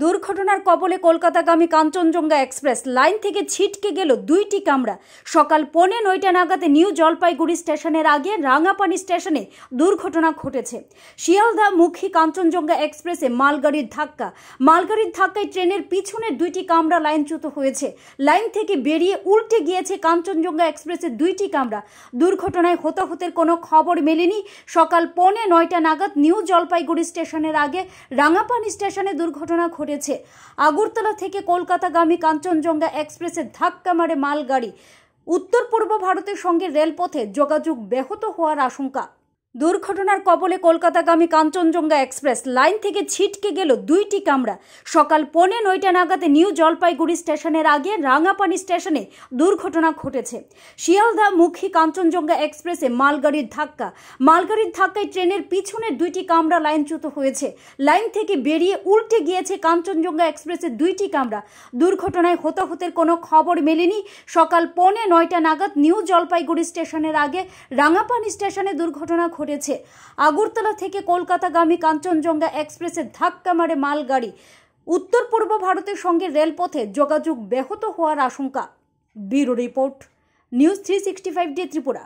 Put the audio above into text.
দুর্ঘটনার কবলে কলকাতাগামী Kanchenjunga express line থেকে ছিটকে গেল দুইটি কামরা। সকাল 9:45 নাগাদ নিউ জলপাইগুড়ি স্টেশনের আগে রাঙাপানি স্টেশনে দুর্ঘটনা ঘটেছে। শিয়ালদা মুখী কাঞ্চনজঙ্ঘা এক্সপ্রেসে মালগাড়ির ধাক্কায় ট্রেনের পিছনের দুইটি কামরা লাইনচ্যুত হয়েছে। লাইন থেকে বেরিয়ে উল্টে গিয়েছে কাঞ্চনজঙ্ঘা এক্সপ্রেসের দুইটি কামরা। দুর্ঘটনায় হতাহতের কোনো খবর মেলেনি। সকাল 9:45 নাগাদ নিউ জলপাইগুড়ি স্টেশনের আগে রাঙাপানি স্টেশনে দুর্ঘটনা ঘটেছে। আগরতলা থেকে কলকাতাগামী কাঞ্চনজঙ্ঘা এক্সপ্রেসে ধাক্কা মারে মালগাড়ি। উত্তর পূর্ব ভারতের সঙ্গে রেলপথে যোগাযোগ ব্যাহত হওয়ার আশঙ্কা। দুর্ঘটনার কবলে কলকাতাগামী কাঞ্চনজঙ্ঘা এক্সপ্রেস লাইন থেকে ছিটকে গেল দুইটি কামরা। সকাল 9:45 নাগাদ নিউ জলপাইগুড়ি স্টেশনের আগে রাঙাপানি স্টেশনে দুর্ঘটনা ঘটেছে। শিয়ালদা মুখী কাঞ্চনজঙ্ঘা এক্সপ্রেসে মালগাড়ির ধাক্কায় ট্রেনের পিছনের দুইটি কামরা লাইনচ্যুত হয়েছে। লাইন থেকে বেরিয়ে উল্টে গিয়েছে কাঞ্চনজঙ্ঘা এক্সপ্রেসের দুইটি কামরা। দুর্ঘটনায় হতাহতের কোনো খবর মেলেনি। সকাল 9:45 নাগাদ নিউ জলপাইগুড়ি স্টেশনের আগে রাঙাপানি স্টেশনে দুর্ঘটনা ঘটেছে। আগরতলা থেকে কলকাতাগামী কাঞ্চনজঙ্ঘা এক্সপ্রেসে ধাক্কা মারে মালগাড়ি। উত্তর পূর্ব ভারতের সঙ্গে রেলপথে যোগাযোগ ব্যাহত হওয়ার আশঙ্কা। Bureau report, news 365 day Tripura.